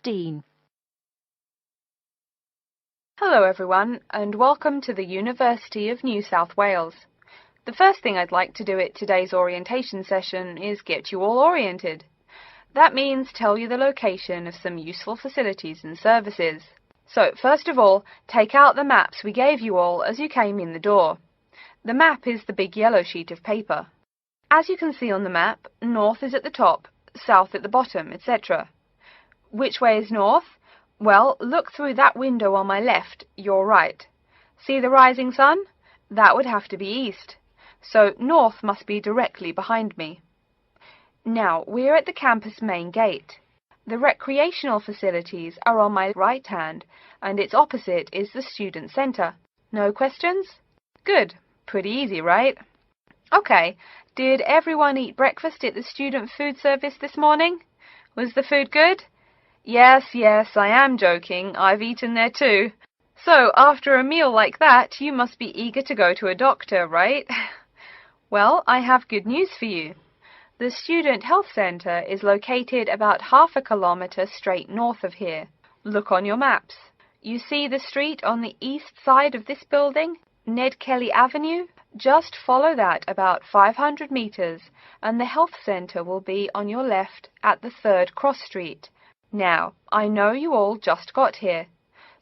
16. Hello everyone, and welcome to the University of New South Wales. The first thing I'd like to do at today's orientation session is get you all oriented. That means tell you the location of some useful facilities and services. So, first of all, take out the maps we gave you all as you came in the door. The map is the big yellow sheet of paper. As you can see on the map, north is at the top, south at the bottom, etc. Which way is north? Well, look through that window on my left, your right. See the rising sun? That would have to be east. So north must be directly behind me. Now, we're at the campus main gate. The recreational facilities are on my right hand, and its opposite is the student center. No questions? Good. Pretty easy, right? Okay, did everyone eat breakfast at the student food service this morning? Was the food good? Yes, I am joking. I've eaten there too. So, after a meal like that, you must be eager to go to a doctor, right? Well, I have good news for you. The Student Health Centre is located about half a kilometre straight north of here. Look on your maps. You see the street on the east side of this building, Ned Kelly Avenue? Just follow that about 500 metres, and the health centre will be on your left at the third cross street. Now, I know you all just got here,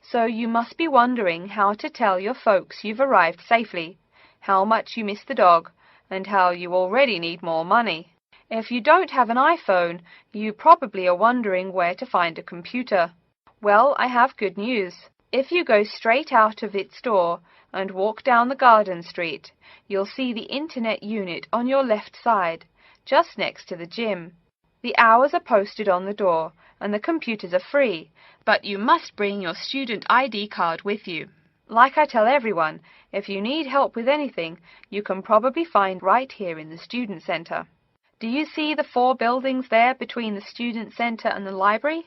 so you must be wondering how to tell your folks you've arrived safely, how much you miss the dog, and how you already need more money. If you don't have an iPhone, you probably are wondering where to find a computer. Well, I have good news. If you go straight out of its door and walk down the garden street, you'll see the internet unit on your left side, just next to the gym. The hours are posted on the door, and the computers are free, but you must bring your student ID card with you. Like I tell everyone, if you need help with anything, you can probably find right here in the student center. Do you see the 4 buildings there between the student center and the library?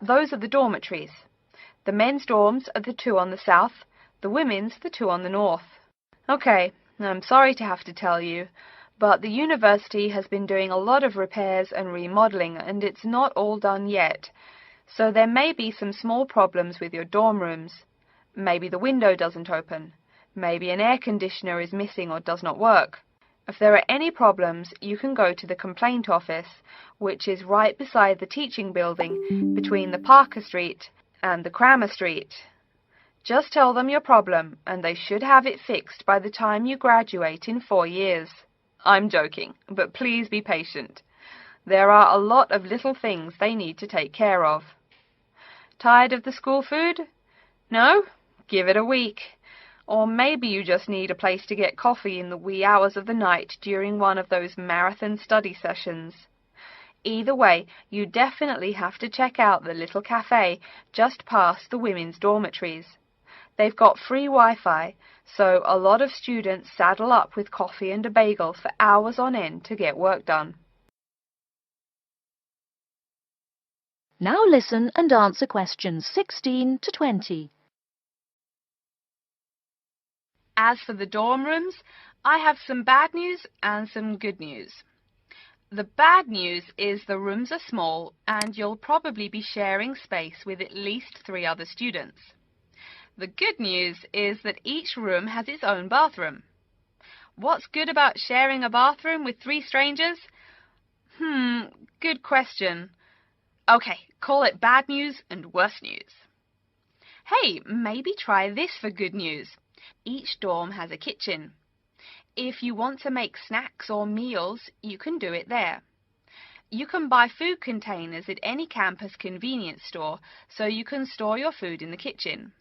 Those are the dormitories. The men's dorms are the 2 on the south, the women's the 2 on the north. Okay, I'm sorry to have to tell you, but the university has been doing a lot of repairs and remodeling, and it's not all done yet. So there may be some small problems with your dorm rooms. Maybe the window doesn't open. Maybe an air conditioner is missing or does not work. If there are any problems, you can go to the complaint office, which is right beside the teaching building between the Parker Street and the Crammer Street. Just tell them your problem, and they should have it fixed by the time you graduate in 4 years. I'm joking, but please be patient. There are a lot of little things they need to take care of. Tired of the school food? No? Give it a week. Or maybe you just need a place to get coffee in the wee hours of the night during one of those marathon study sessions. Either way, you definitely have to check out the little cafe just past the women's dormitories. They've got free Wi-Fi, so a lot of students saddle up with coffee and a bagel for hours on end to get work done. Now listen and answer questions 16 to 20. As for the dorm rooms, I have some bad news and some good news. The bad news is the rooms are small and you'll probably be sharing space with at least 3 other students. The good news is that each room has its own bathroom. What's good about sharing a bathroom with 3 strangers? Good question. Okay, call it bad news and worse news. Hey, maybe try this for good news. Each dorm has a kitchen. If you want to make snacks or meals, you can do it there. You can buy food containers at any campus convenience store, so you can store your food in the kitchen.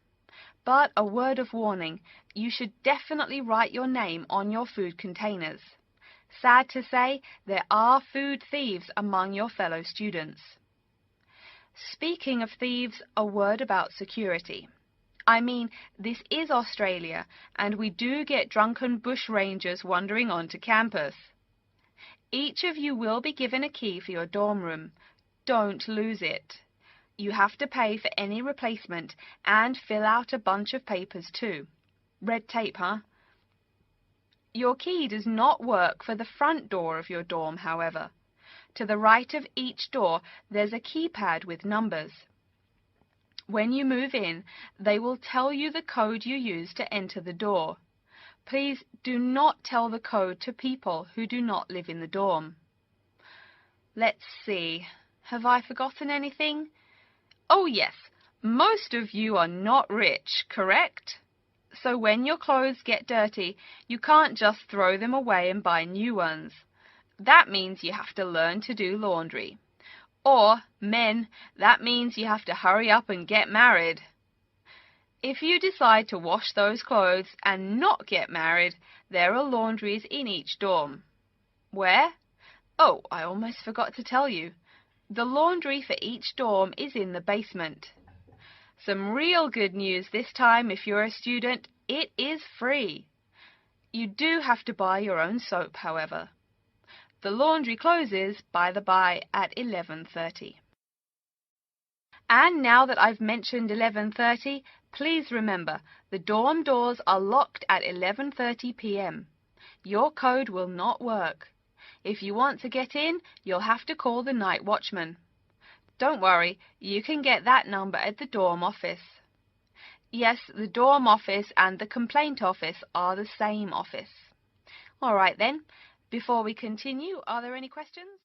But a word of warning, you should definitely write your name on your food containers. Sad to say, there are food thieves among your fellow students. Speaking of thieves, a word about security. I mean, this is Australia, and we do get drunken bushrangers wandering onto campus. Each of you will be given a key for your dorm room. Don't lose it. You have to pay for any replacement and fill out a bunch of papers too. Red tape, huh? Your key does not work for the front door of your dorm, however. To the right of each door, there's a keypad with numbers. When you move in, they will tell you the code you use to enter the door. Please do not tell the code to people who do not live in the dorm. Let's see, have I forgotten anything? Oh yes, most of you are not rich, correct? So when your clothes get dirty, you can't just throw them away and buy new ones. That means you have to learn to do laundry. Or, men, that means you have to hurry up and get married. If you decide to wash those clothes and not get married, there are laundries in each dorm. Where? Oh, I almost forgot to tell you. The laundry for each dorm is in the basement. Some real good news this time if you're a student, it is free. You do have to buy your own soap, however. The laundry closes, by the by, at 11:30. And now that I've mentioned 11:30, please remember, the dorm doors are locked at 11:30 p.m. Your code will not work. If you want to get in, you'll have to call the night watchman. Don't worry, you can get that number at the dorm office. Yes, the dorm office and the complaint office are the same office. All right then, before we continue, are there any questions?